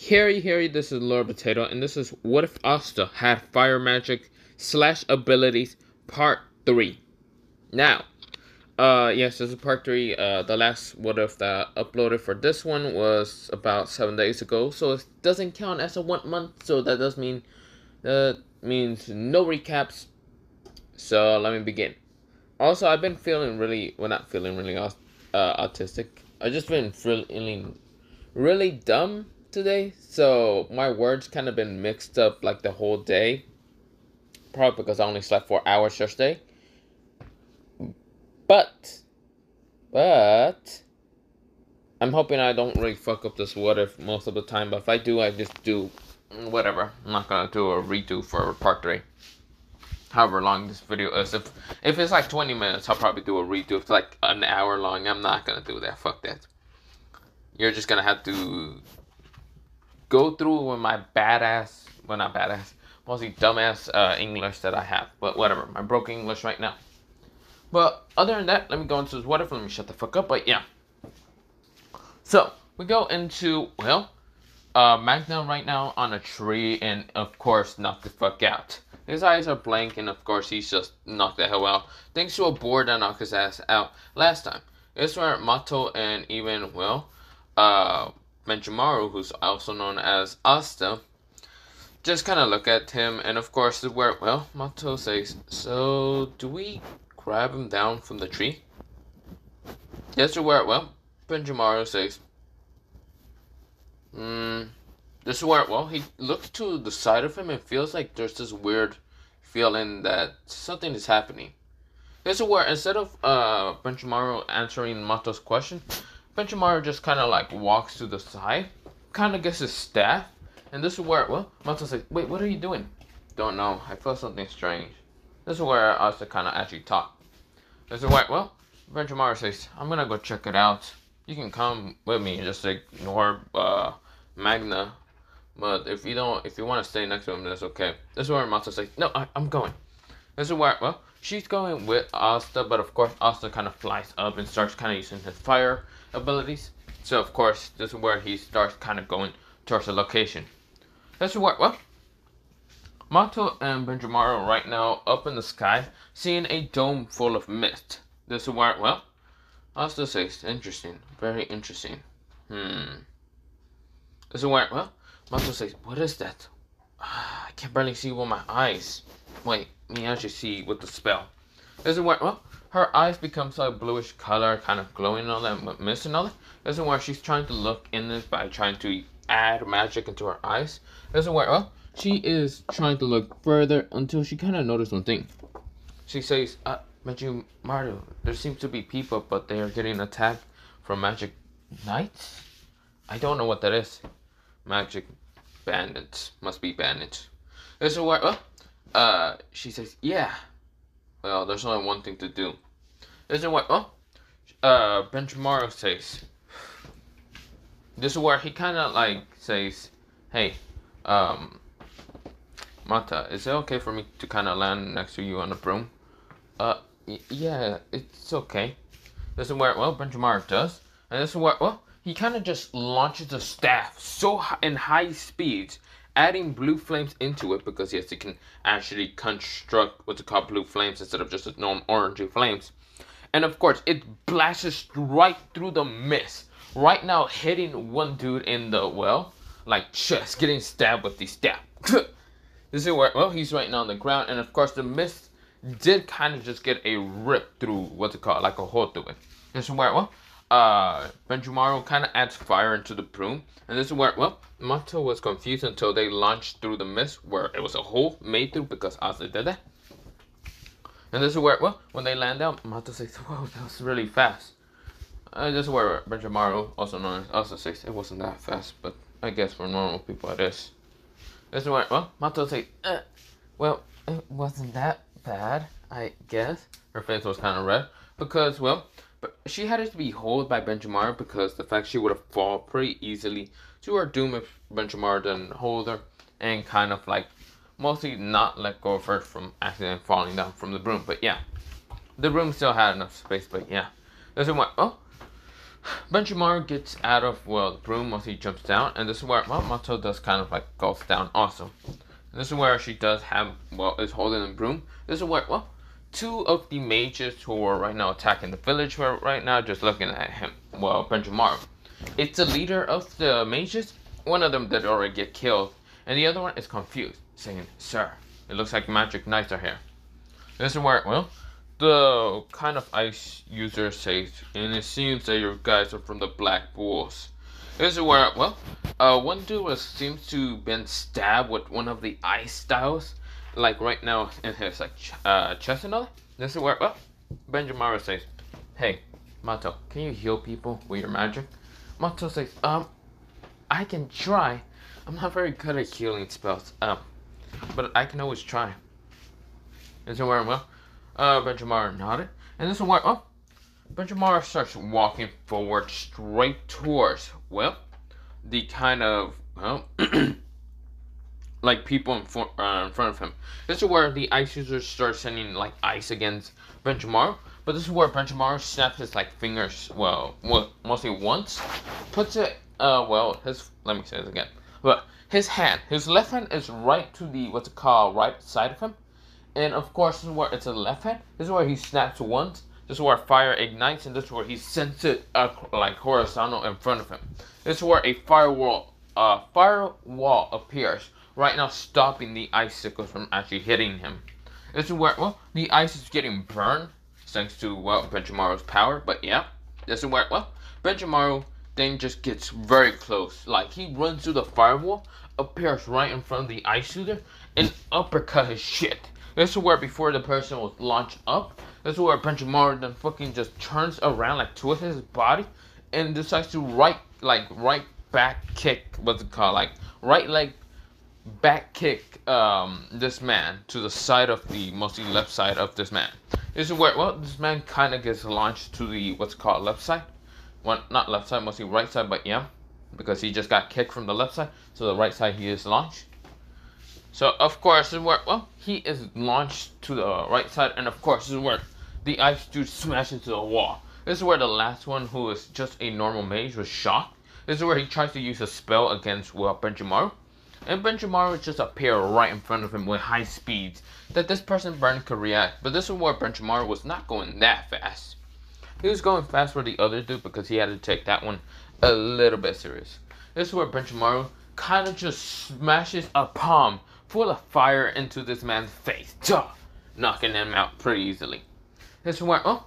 Harry, this is Lord Potato, and this is What If Asta Had Fire Magic / Abilities Part 3. Now, yes, this is Part 3. The last What If that I uploaded for this one was about 7 days ago, so it doesn't count as a 1 month, so that means no recaps. So let me begin. Also, I've been feeling autistic. I just been feeling really dumb today, so my words kind of been mixed up like the whole day. Probably because I only slept 4 hours yesterday. But I'm hoping I don't really fuck up this what if most of the time. But if I do, I just do whatever. I'm not gonna do a redo for part 3. However long this video is. If it's like 20 minutes, I'll probably do a redo. If it's like an hour long, I'm not gonna do that. Fuck that. You're just gonna have to go through with my mostly dumbass English that I have. But whatever, my broken English right now. But other than that, let me go into this what if. Let me shut the fuck up. But yeah. So we go into Magna right now on a tree, and of course knocked the fuck out. His eyes are blank, and of course he's just knocked the hell out. Thanks to a board that knocked his ass out last time. It's where Mato and even Benjimaru, who's also known as Asta, just kind of look at him, and of course this is where Mato says, "So do we grab him down from the tree?" Yes, to where Benjimaru says, This is where, he looks to the side of him and feels like there's this weird feeling that something is happening. This is where, instead of Benjimaru answering Mato's question, Benjimaru just kind of like walks to the side, kind of gets his staff, and this is where, Mato says, "Wait, what are you doing?" "Don't know, I feel something strange." This is where Asta kind of actually talk. This is where, Benjimaru says, "I'm gonna go check it out. You can come with me and just ignore Magna. But if you want to stay next to him, that's okay." This is where Mato says, "No, I'm going." This is where, she's going with Asta, but of course Asta kind of flies up and starts kind of using his fire abilities. So of course, this is where he starts kind of going towards the location. This is where, Mato and Benjimaru right now up in the sky, seeing a dome full of mist. This is where, Asta says, "Interesting, very interesting. This is where, Mato says, "What is that? I can barely see with my eyes." Wait, let me actually see with the spell. This is where, her eyes become a bluish color, kind of glowing and all that, mist and all that. This is where she's trying to look in this by trying to add magic into her eyes. This is where, she is trying to look further until she kind of noticed one thing. She says, "Benjimaru, there seems to be people, but they are getting attacked from magic knights? I don't know what that is." "Magic bandits. Must be bandits." This is where, she says, "Yeah. Well, there's only one thing to do." This is where, Benjimaru says, this is where he kind of like says, "Hey, Mata, is it okay for me to kind of land next to you on the broom?" Yeah, it's okay." This is where, Benjimaru does. And this is where, he kind of just launches the staff in high speeds, adding blue flames into it, because yes, it can actually construct what's called blue flames instead of just normal orangey flames. And of course, it blasts right through the mist, right now hitting one dude in the, like chest, getting stabbed with the staff. This is where, he's right now on the ground, and of course the mist did kind of just get a rip through like a hole through it. This is where, Benjimaru kind of adds fire into the broom, and this is where, Mato was confused until they launched through the mist, where it was a hole made through because Asta did that. And this is where, when they land down, Mato says, "Whoa, that was really fast." This is where Benjimaru, also known as Asta, says, "It wasn't that fast, but I guess for normal people it is." This is where, Mato says, "It wasn't that bad, I guess." Her face was kind of red because, but she had to be held by Benjimaru because the fact she would have fallen pretty easily to her doom if Benjimaru didn't hold her and kind of like mostly not let go of her from accidentally falling down from the broom. But yeah, the broom still had enough space. But yeah, this is what, Benjimaru gets out of, well, the broom once he jumps down, and this is where, well, Mato does kind of like goes down also. And this is where she does have, well, is holding the broom. This is where, well, two of the mages who are right now attacking the village were right now just looking at him, well, Benjimaru. It's the leader of the mages. One of them did already get killed, and the other one is confused, saying, "Sir, it looks like magic knights are here." This is where, well, the kind of ice user says, "And it seems that you guys are from the Black Bulls." This is where, well, one dude seems to been stabbed with one of the ice styles, like right now in his like chest and all. This is where, well, Benjimaru says, "Hey, Mato, can you heal people with your magic?" Mato says, "I can try. I'm not very good at healing spells, but I can always try." This is where, well, Benjimaru nodded, and this is where, oh, Benjimaru starts walking forward straight towards, well, the kind of, well, like people in front of him. This is where the ice users start sending like ice against Benjimaru, but this is where Benjimaru snaps his like fingers, well, mostly once, puts it, well, let me say this again, but his left hand is right to the, what's it called, right side of him. And of course, this is where it's a left hand. This is where he snaps once. This is where fire ignites, and this is where he sends it like horizontal in front of him. This is where a firewall appears right now, stopping the icicles from actually hitting him. This is where, well, the ice is getting burned thanks to, well, Benjimaru's power. But yeah, this is where, well, Benjimaru then just gets very close. Like he runs through the firewall, appears right in front of the ice shooter, and uppercut his shit. This is where before the person was launched up, this is where Benjimaru then fucking just turns around, like twists his body, and decides to right back kick, what's it called, like right leg back kick this man to the side of the mostly left side of this man. This is where, well, this man kind of gets launched to the what's called left side. Well, not left side, mostly right side, but yeah, because he just got kicked from the left side, so the right side he is launched. So, of course, this is where, well, he is launched to the right side, and of course, this is where the ice dude smashes into the wall. This is where the last one, who is just a normal mage, was shocked. This is where he tries to use a spell against, well, Benjimaru. And Benjimaru just appeared right in front of him with high speeds that this person Burn could react. But this is where Benjimaru was not going that fast. He was going fast for the other dude because he had to take that one a little bit serious. This is where Benjimaru kind of just smashes a palm full of fire into this man's face, knocking him out pretty easily. This is where, oh,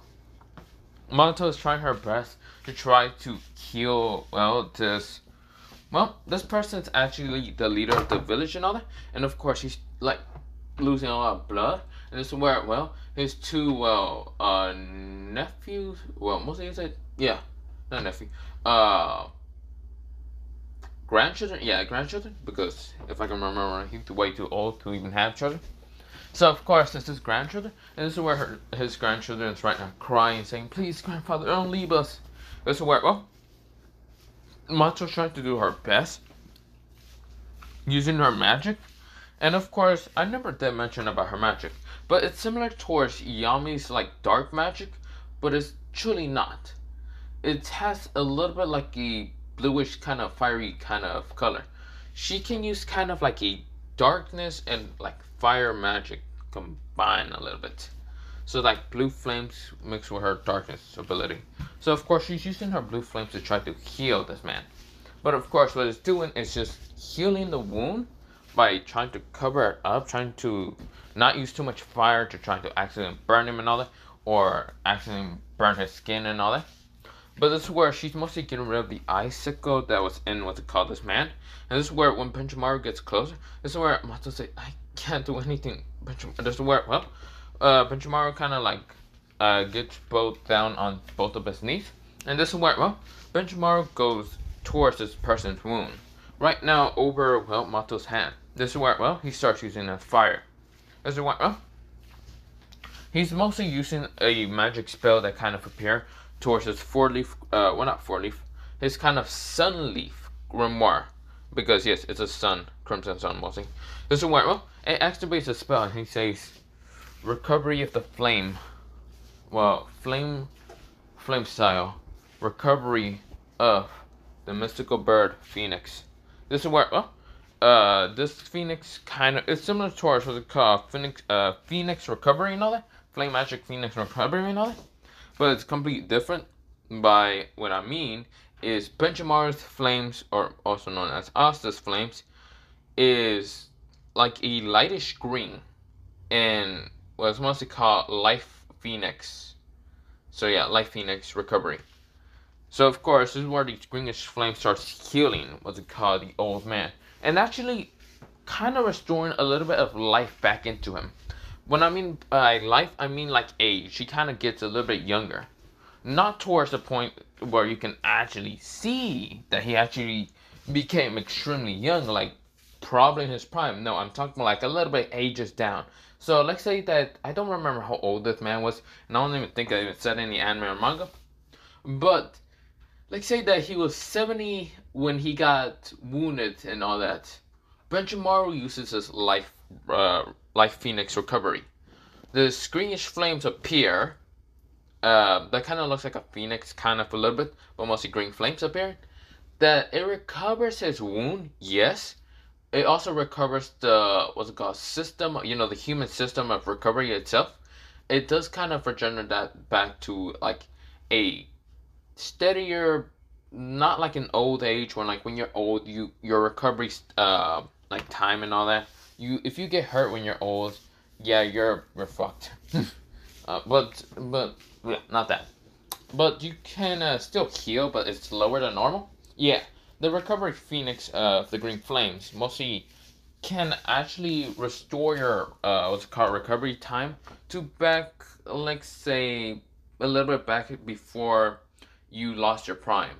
Mato is trying her best to try to heal, well, this person's actually the leader of the village and all that, and of course he's like losing a lot of blood. And this is where, well, his two, well, nephews, well, mostly he said, yeah, not nephew, grandchildren, yeah, grandchildren, because if I can remember, he's way too old to even have children. So of course, this is grandchildren, and this is where his grandchildren is right now crying, saying, "Please, grandfather, don't leave us." This is where, well, Mato's trying to do her best, using her magic, and of course, I never did mention about her magic, but it's similar towards Yami's like dark magic, but it's truly not. It has a little bit like a bluish kind of fiery kind of color. She can use kind of like a darkness and like fire magic combined a little bit. So like blue flames mixed with her darkness ability. So of course she's using her blue flames to try to heal this man. But of course what it's doing is just healing the wound by trying to cover it up, trying to not use too much fire to try to accidentally burn him and all that, or accidentally burn his skin and all that. But this is where she's mostly getting rid of the icicle that was in what's it called, this man. And this is where when Benjimaru gets closer, this is where Mato says, "I can't do anything." This is where, well, Benjimaru kind of like gets both down on both of his knees. And this is where, well, Benjimaru goes towards this person's wound. Right now over, well, Mato's hand. This is where, well, he starts using a fire. This is where, well, he's mostly using a magic spell that kind of appear towards his four-leaf, well, not four-leaf, his kind of sun-leaf grimoire. Because, yes, it's a sun, crimson sun mostly. This is where, well, it activates a spell, and he says, "Recovery of the flame." Well, flame style. recovery of the mystical bird Phoenix. This is where, this Phoenix kind of, it's similar to ours, what's it called? Phoenix recovery and all that. Flame magic Phoenix recovery and all that. But it's completely different. By what I mean is Benjamar's flames, or also known as Asta's flames, is like a lightish green and what's mostly called Life Phoenix. So yeah, Life Phoenix recovery. So of course, this is where the greenish flame starts healing what's it called, the old man, and actually kind of restoring a little bit of life back into him. When I mean by life, I mean like age. He kind of gets a little bit younger. Not towards the point where you can actually see that he actually became extremely young, like probably in his prime. No, I'm talking like a little bit ages down. So let's say that, I don't remember how old this man was, and I don't even think I even said any anime or manga. But let's say that he was 70 when he got wounded and all that. Benjimaru uses his life Phoenix recovery. The greenish flames appear. That kind of looks like a phoenix, kind of a little bit, but mostly green flames appear. That it recovers his wound, yes. It also recovers the, what's it called, system, the human system of recovery itself. It does kind of regenerate that back to like a steadier, not like an old age when like when you're old, your recovery like time and all that. If you get hurt when you're old, yeah, you're fucked. But yeah, not that. But you can still heal, but it's lower than normal. Yeah, the recovery Phoenix of the Green Flames mostly can actually restore your what's it called, recovery time to back, like say a little bit back before you lost your prime.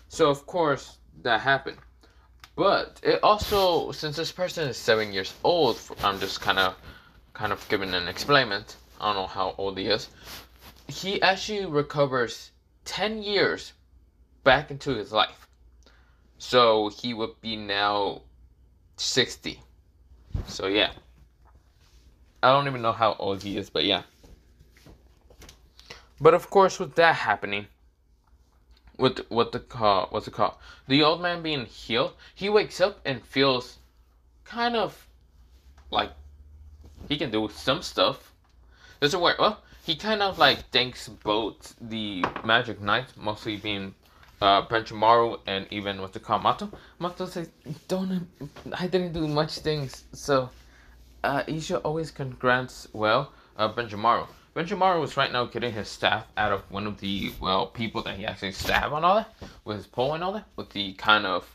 So of course that happened. But it also, since this person is 7 years old, I'm just kind of giving an explainment. I don't know how old he is. He actually recovers 10 years back into his life. So he would be now 60. So yeah. I don't even know how old he is, but yeah. But of course, with that happening, what's it called? The old man being healed, he wakes up and feels kind of like he can do some stuff. This is where, he kind of like thanks both the Magic Knight, mostly being Benchimaru, and even what's it called, Mato. Mato says, I didn't do much things, so you should always congrats, Benchimaru. Benchimaru is right now getting his staff out of one of the, people that he actually stabbed on all that, with his pole and all that, with the kind of,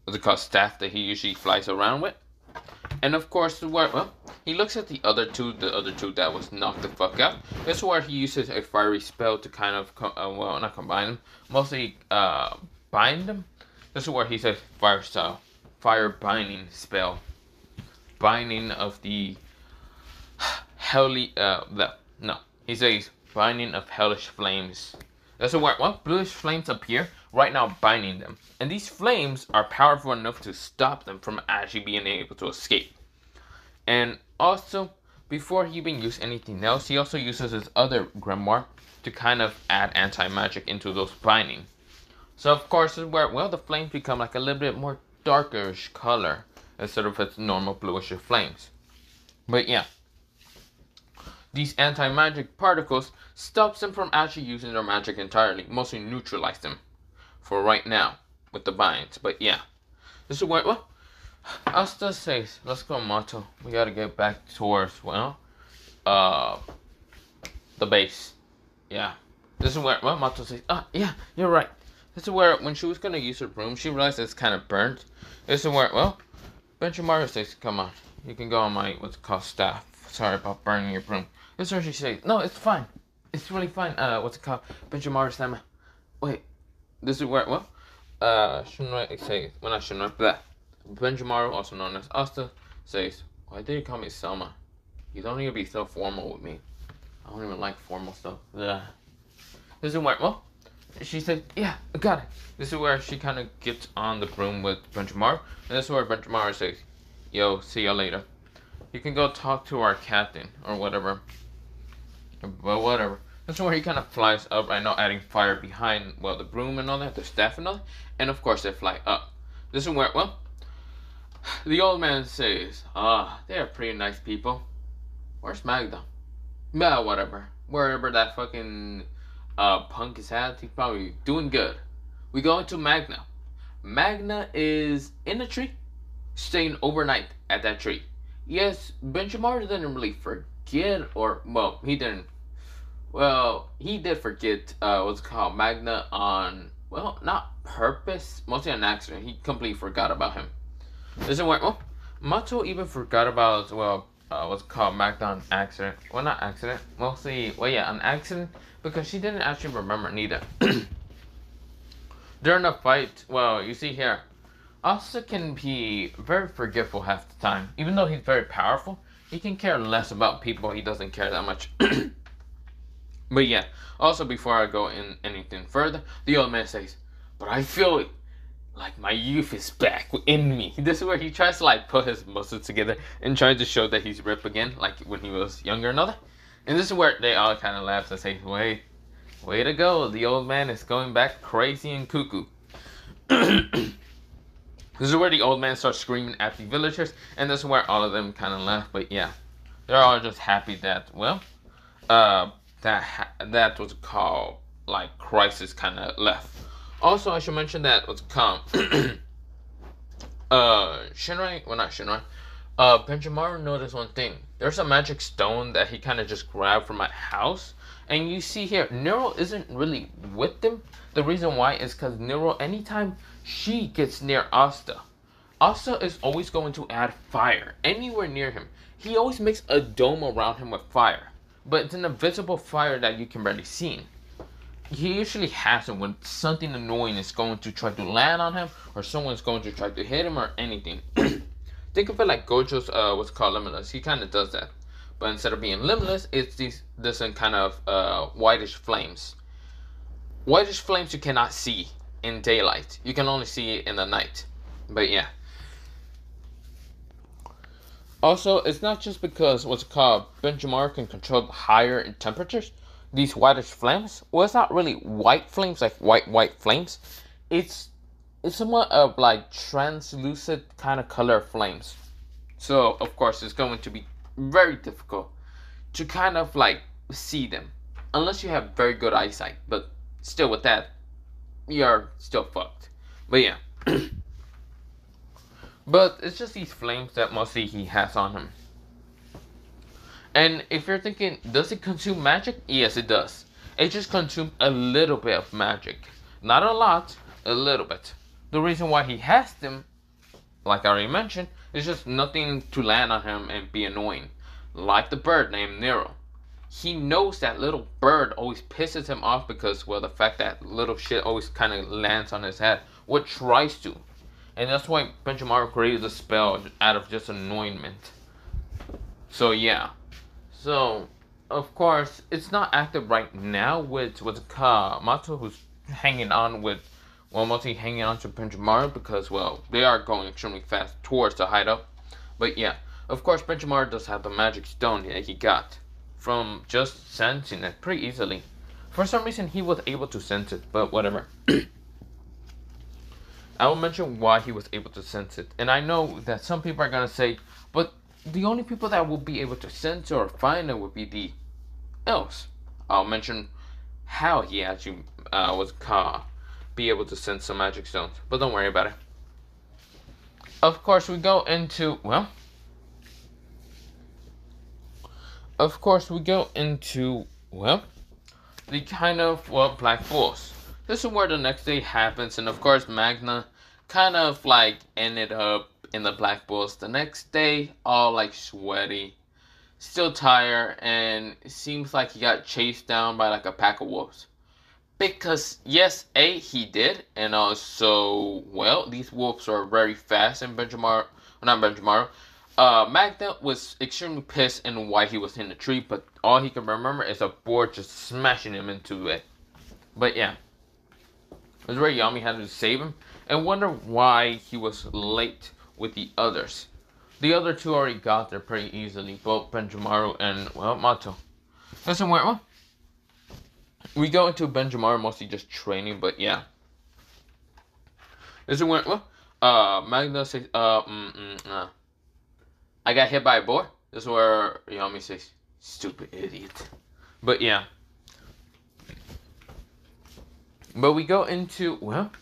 what's it called, staff that he usually flies around with. And of course, he looks at the other two that was knocked the fuck out. This is where he uses a fiery spell to kind of, not combine them, mostly bind them. This is where he says fire binding spell. Binding of the he says binding of hellish flames. That's where bluish flames appear, right now binding them. And these flames are powerful enough to stop them from actually being able to escape. And also, before he even uses anything else, he also uses his other grimoire to kind of add anti-magic into those binding. So of course, this is where, the flames become like a little bit more darkerish color instead of its normal bluish flames. But yeah, these anti-magic particles stops them from actually using their magic entirely, mostly neutralize them for right now with the binds. But yeah, this is where, Asta says, let's go, Mato. We gotta get back towards, the base. Yeah. This is where, Mato says, yeah, you're right. This is where, when she was gonna use her broom, she realized it's kind of burnt. This is where, Benchimaru says, come on, you can go on my, what's it called, staff. Sorry about burning your broom. This is where she says, no, it's fine. It's really fine. What's it called? Benchimaru-sama. Wait. This is where, Shunrei says, Benchimaru, also known as Asta, says, why did you call me Selma? You don't need to be so formal with me. I don't even like formal stuff. Ugh. This is where, she said, yeah, I got it. This is where she kind of gets on the broom with Benchimaru. And this is where Benchimaru says, yo, see ya later. You can go talk to our captain, or whatever. But whatever. This is where he kind of flies up right now, adding fire behind, well, the broom and all that, the staff and all that. And of course, they fly up. This is where, well, the old man says, they're pretty nice people. Where's Magda? Well, whatever. Wherever that fucking punk is at, he's probably doing good. We go into Magna. Magna is in a tree, staying overnight at that tree. Yes, Benjamin didn't really forget, or, well, he didn't. Well, he did forget what's called Magna on, well, not purpose, mostly an accident. He completely forgot about him. This is where, well, Mato even forgot about, well, what's called Magna on accident. Well, not accident, mostly, well, yeah, an accident, because she didn't actually remember neither. During a fight, well, you see here, Asta can be very forgetful half the time. Even though he's very powerful, he can care less about people. He doesn't care that much. But yeah, also before I go in anything further, the old man says, but I feel it, like my youth is back in me. This is where he tries to like put his muscles together and tries to show that he's ripped again, like when he was younger and all that. And this is where they all kind of laugh and say, wait, way to go, the old man is going back crazy and cuckoo. This is where the old man starts screaming at the villagers, and this is where all of them kind of laugh. But yeah, they're all just happy that, well, that was called, like, crisis kind of left. Also, I should mention that what's called, Shinrai, well, not Shinrai, Benjamaru noticed one thing. There's a magic stone that he kind of just grabbed from my house. And you see here, Nero isn't really with them. The reason why is because Nero, anytime she gets near Asta, Asta is always going to add fire anywhere near him. He always makes a dome around him with fire. But it's an invisible fire that you can barely see. He usually has it when something annoying is going to try to land on him, or someone's going to try to hit him, or anything. Think of it like Gojo's what's called Limitless. He kind of does that. But instead of being limitless, it's this kind of whitish flames. Whitish flames you cannot see in daylight. You can only see it in the night. But yeah. Also, it's not just because what's called Benjamar can control higher temperatures. These whitish flames, well, it's not really white flames, like white flames. It's somewhat of like translucent kind of color flames. So, of course, it's going to be very difficult to kind of like see them unless you have very good eyesight. But still, with that, you're still fucked. But yeah. But it's just these flames that mostly he has on him. And if you're thinking, does it consume magic? Yes, it does. It just consumes a little bit of magic. Not a lot, a little bit. The reason why he has them, like I already mentioned, is just nothing to land on him and be annoying. Like the bird named Nero. He knows that little bird always pisses him off because, well, the fact that little shit always kind of lands on his head. What tries to. And that's why Benjamar created the spell out of just annoyment. So yeah. So, of course, it's not active right now with Mato, who's hanging on with, well, mostly hanging on to Benjamar because, well, they are going extremely fast towards the hideout. But yeah, of course, Benjamar does have the magic stone that he got from just sensing it pretty easily. For some reason, he was able to sense it, but whatever. I will mention why he was able to sense it. And I know that some people are going to say, but the only people that will be able to sense or find it would be the elves. I'll mention how he actually be able to sense some magic stones. But don't worry about it. Of course, we go into, well, the kind of, well, Black Bulls. This is where the next day happens, and of course Magna kind of like ended up in the Black Bulls the next day, all like sweaty, still tired, and it seems like he got chased down by like a pack of wolves. Because yes, he did, and also, well, these wolves are very fast, and Magna was extremely pissed in why he was in the tree, but all he can remember is a board just smashing him into it. But yeah. It was very Yami had to save him, and wonder why he was late with the others. The other two already got there pretty easily, both Benjamaru and, well, Mato. Listen, well, we go into Benjamar mostly just training, but yeah. This is when Magna says I got hit by a boar. This is where Yami says, stupid idiot. But yeah. But we go into, well,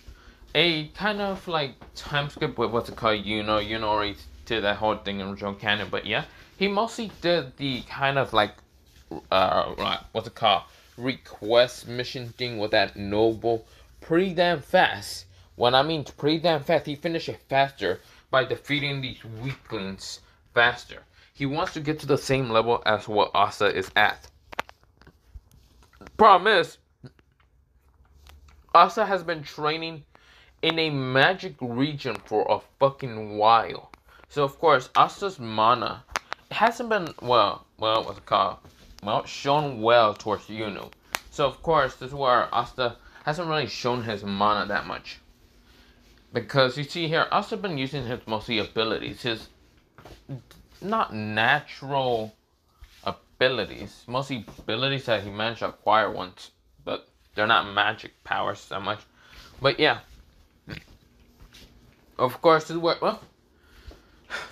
a kind of like time skip with what's it called, already did that whole thing in original canon, but yeah. He mostly did the kind of like, what's it called, request mission thing with that noble pretty damn fast. When I mean pretty damn fast, he finished it faster by defeating these weaklings faster. He wants to get to the same level as what Asta is at. Problem is, Asta has been training in a magic region for a fucking while. So of course, Asta's mana hasn't been what's it called? Well, shown well towards Yuno. So of course, this is where Asta hasn't really shown his mana that much. Because you see here, Asta been using his mostly abilities, his not natural abilities, mostly abilities that he managed to acquire once, but they're not magic powers that much. But yeah, of course, this is where, well,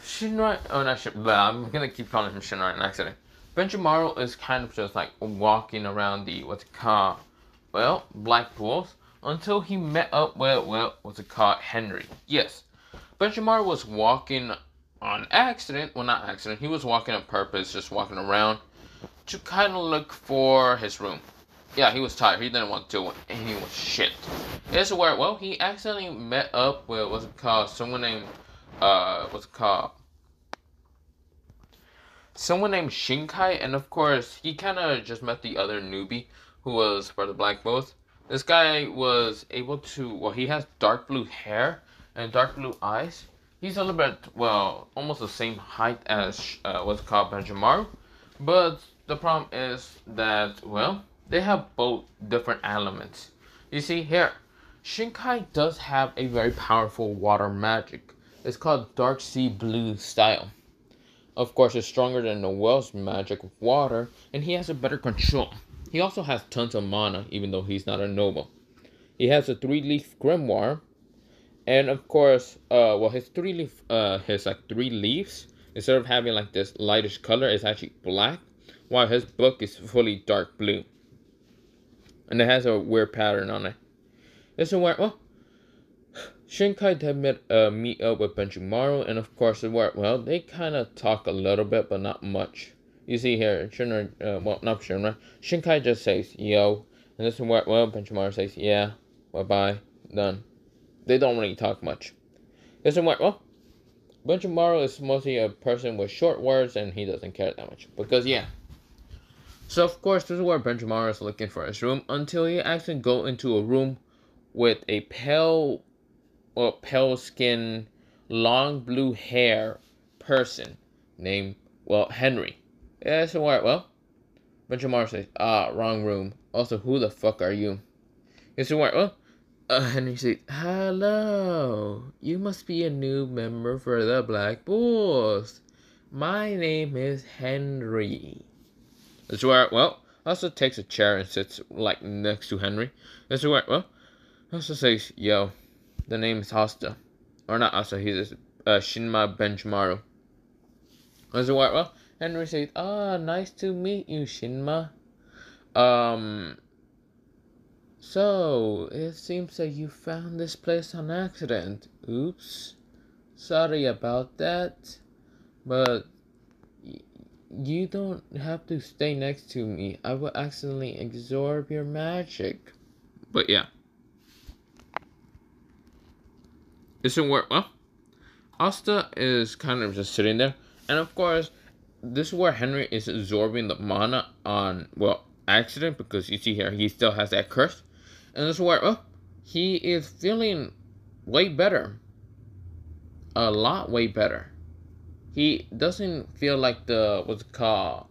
Shinrai, I'm gonna keep calling him Shinrai an accident. Benjamaro is kind of just like walking around the, what's it called, well, Black Pools, until he met up with, what's it called, Henry. Yes, Benjamaro was walking on accident, well not accident, he was walking on purpose, just walking around to kind of look for his room. Yeah, he was tired, he didn't want to do it, and he was shit. It's where, well, he accidentally met up with, what's it called, someone named Shinkai, and of course, he kind of just met the other newbie who was for the Black Both. This guy was able to, well, he has dark blue hair and dark blue eyes. He's a little bit, well, almost the same height as what's called Benjamaru, but the problem is that, well, they have both different elements. You see here, Shinkai does have a very powerful water magic. It's called Dark Sea Blue style. Of course, it's stronger than Noel's magic with water, and he has a better control. He also has tons of mana, even though he's not a noble. He has a 3-leaf grimoire, and of course, his 3 leaves, instead of having like this lightish color, is actually black, while his book is fully dark blue. And it has a weird pattern on it. This is where, well, Shinkai did meet up with Benjamaro, and of course, well, they kind of talk a little bit, but not much. You see here, Shinkai just says, yo, and this is where, well, Benjamaro says, yeah, bye-bye, done. They don't really talk much. This is where, well, Benjamaro is mostly a person with short words, and he doesn't care that much, because, yeah. So, of course, this is where Benjamaro is looking for his room, until he actually go into a room with a pale skin, long blue hair person named, well, Henry. Yeah, so where, well, Benjamaro says, wrong room. Also, who the fuck are you? It's where, well, Henry says, hello, you must be a new member for the Black Bulls. My name is Henry. It's where, well, also takes a chair and sits, like, next to Henry. It's where, well, also says, yo, the name is Asta. Or not Asta, he's Shinma Benjamaru. It's where, well, Henry says, nice to meet you, Shinma. So, it seems that you found this place on accident. Oops. Sorry about that. But you don't have to stay next to me. I will accidentally absorb your magic. But yeah. This is where, well, Asta is kind of just sitting there. And of course, this is where Henry is absorbing the mana on, well, accident. Because you see here, he still has that curse. And this is where, well, he is feeling way better. A lot way better. He doesn't feel like what's it called,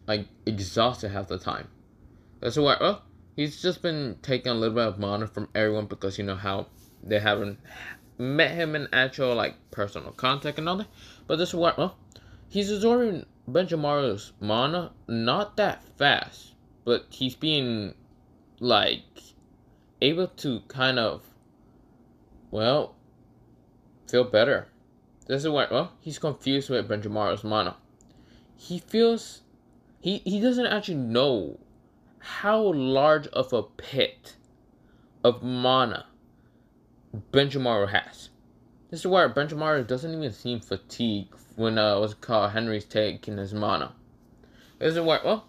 like, exhausted half the time. That's why, well, he's just been taking a little bit of mana from everyone because you know how they haven't met him in actual, like, personal contact and all that. But this is why, well, he's absorbing Benjamaru's mana, not that fast, but he's being like able to kind of, well, feel better. This is where, well, he's confused with Benjamaro's mana. He feels, he doesn't actually know how large of a pit of mana Benjamaro has. This is where Benjamaro doesn't even seem fatigued when what's it called, Henry's taking his mana. This is where, well,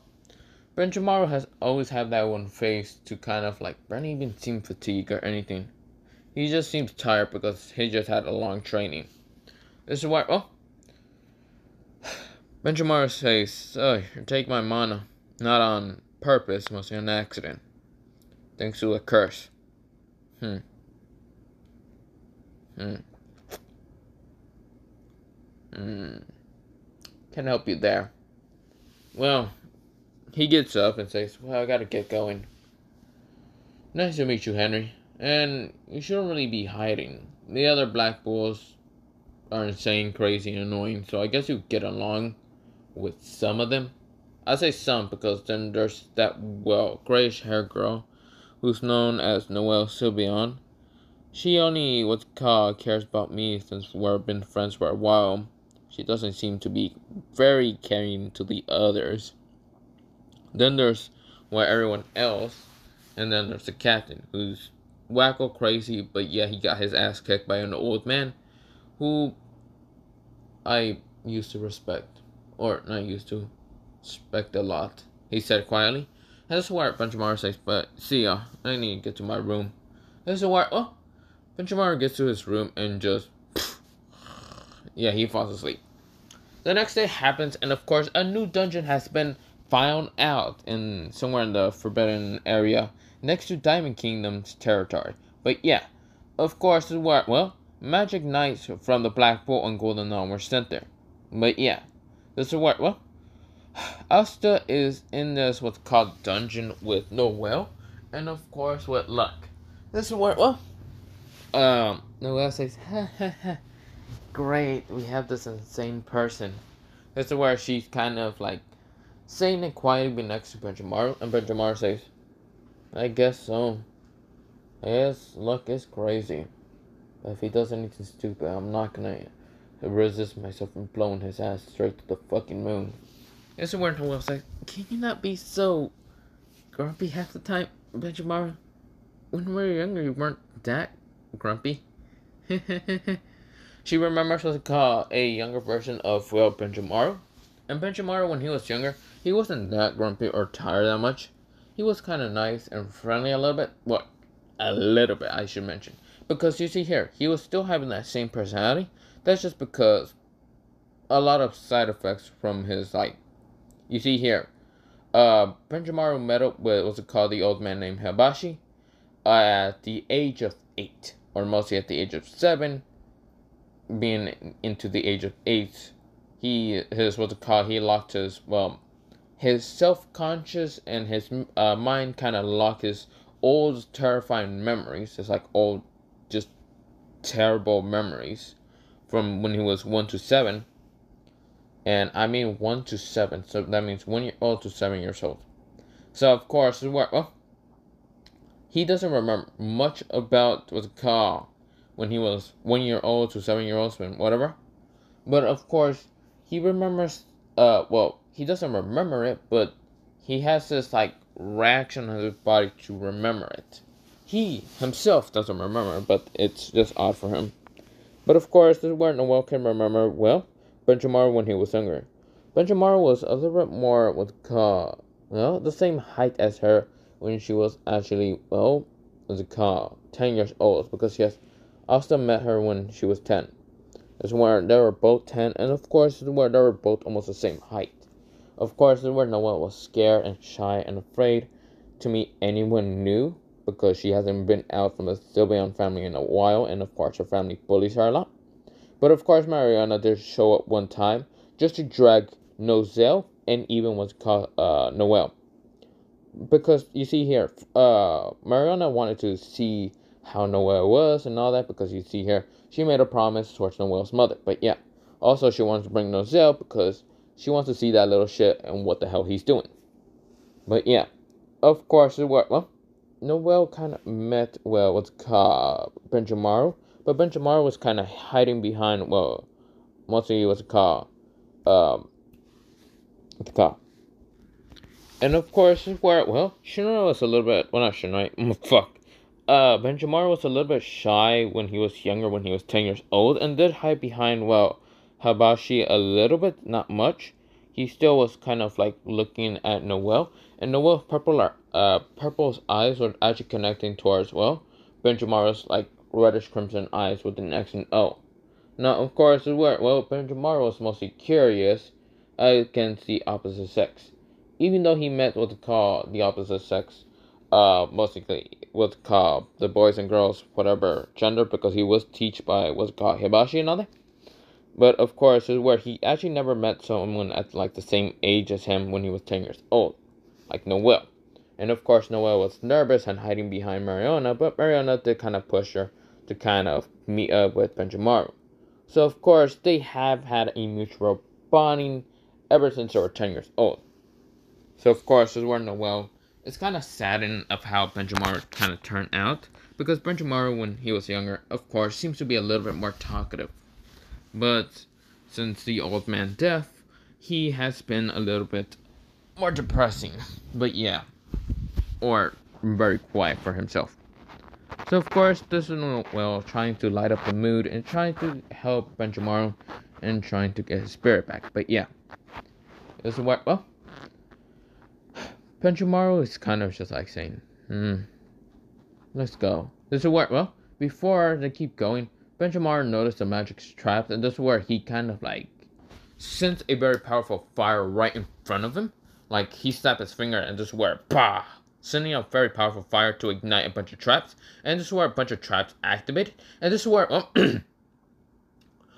Benjamaro has always had that one face to kind of like, Brent even seem fatigued or anything. He just seems tired because he just had a long training. This is where, well, Benjamaro says, oh, you take my mana, not on purpose, mostly an accident. Thanks to a curse. Can help you there. Well, he gets up and says, well, I gotta get going. Nice to meet you, Henry. And you shouldn't really be hiding. The other Black Bulls are insane, crazy, and annoying, so I guess you get along with some of them. I say some because then there's that, well, grayish hair girl who's known as Noelle Sylveon. She only, what's called, cares about me since we've been friends for a while. She doesn't seem to be very caring to the others. Then there's, well, everyone else. And then there's the captain, who's wacko crazy, but yeah, he got his ass kicked by an old man who I used to respect. Or not used to, respect a lot. He said quietly. And this is where Benjamaro says, but see ya, I need to get to my room. This is where, oh, Benjamaro gets to his room and just, yeah, he falls asleep. The next day happens, and of course, a new dungeon has been found out in somewhere in the Forbidden area next to Diamond Kingdom's territory. But yeah, of course, this is where, well, magic knights from the Black Bull and Golden Dawn were sent there. But yeah, this is where, well, Asta is in this what's called dungeon with Noelle, and of course with Luck. This is where, well, Noelle says, ha ha ha, great, we have this insane person. This is where she's kind of like saying it quietly next to Benjamaro, and Benjamaro says, I guess so. Yes, Luck is crazy. But if he does anything stupid, I'm not gonna resist myself from blowing his ass straight to the fucking moon. This is where Noelle says, can you not be so grumpy half the time, Benjamaro? When we were younger, you weren't that grumpy. She remembers what to call a younger version of, well, Benjamaro. And Benjamaro, when he was younger, he wasn't that grumpy or tired that much. He was kind of nice and friendly a little bit. Well, a little bit, I should mention. Because you see here, he was still having that same personality. That's just because a lot of side effects from his, like, you see here, Benjamaro met up with, what's it called, the old man named Hibashi at the age of 8, or mostly at the age of 7, being into the age of 8. His what's it called, he locked his, well, his self-conscious and his mind kind of locked his old terrifying memories. It's like old, just terrible memories from when he was 1 to 7. And I mean 1 to 7, so that means 1 year old to 7 years old. So of course, well, he doesn't remember much about what's it called when he was 1 year old to 7 year old, whatever. But of course, he remembers. Well, he doesn't remember it, but he has this like reaction on his body to remember it. He himself doesn't remember, but it's just odd for him. But of course, this is where Noelle can remember, well, Benjamaro when he was younger. Benjamaro was a little bit more what's called, well, the same height as her when she was actually, well, what's it called, 10 years old, because yes, Asta met her when she was 10. This is where they were both 10, and of course, this is where they were both almost the same height. Of course, this is where Noelle was scared and shy and afraid to meet anyone new, because she hasn't been out from the Sylveon family in a while, and of course her family bullies her a lot. But of course Mariana did show up one time, just to drag Noelle, and even what's called Noelle. Because, you see here, Mariana wanted to see how Noelle was and all that, because you see here, she made a promise towards Noelle's mother. But yeah, also she wants to bring Noelle because she wants to see that little shit and what the hell he's doing. But yeah, of course, well, Noel kind of met, well, what's called Benjamaro, but Benjamaro was kind of hiding behind, well, mostly what's called, um, what's it called? And of course, where, well, Shinra was a little bit, well, not Shinra, fuck. Benjamar was a little bit shy when he was younger, when he was 10 years old, and did hide behind, well, Habashi a little bit, not much. He still was kind of like looking at Noel, and Noel's purple's eyes were actually connecting towards, well, Benjamar's like reddish crimson eyes with an X and O. Now, of course, well, Benjamar was mostly curious against the opposite sex. Even though he met what they call the opposite sex, mostly what's called the boys and girls, whatever gender, because he was taught by what's called Hibashi and all that. But of course, is where he actually never met someone at like the same age as him when he was 10 years old, like Noel. And of course, Noel was nervous and hiding behind Mariona, but Mariona did kind of push her to kind of meet up with Benjamaru. So of course, they have had a mutual bonding ever since they were 10 years old. So of course, as we're Noel, it's kind of saddened of how Benjamar kind of turned out, because Benjamar, when he was younger, of course, seems to be a little bit more talkative. But since the old man death, he has been a little bit more depressing. But yeah, or very quiet for himself. So of course, this is Noel trying to light up the mood and trying to help Benjamar and trying to get his spirit back. But yeah, this is what, well, Benjamaro is kind of just like saying, let's go. This is where, well, before they keep going, Benjamaro noticed the magic trap, and this is where he kind of like sensed a very powerful fire right in front of him. Like he snapped his finger, and this is where, bah, sending a very powerful fire to ignite a bunch of traps, and this is where a bunch of traps activated, and this is where, well,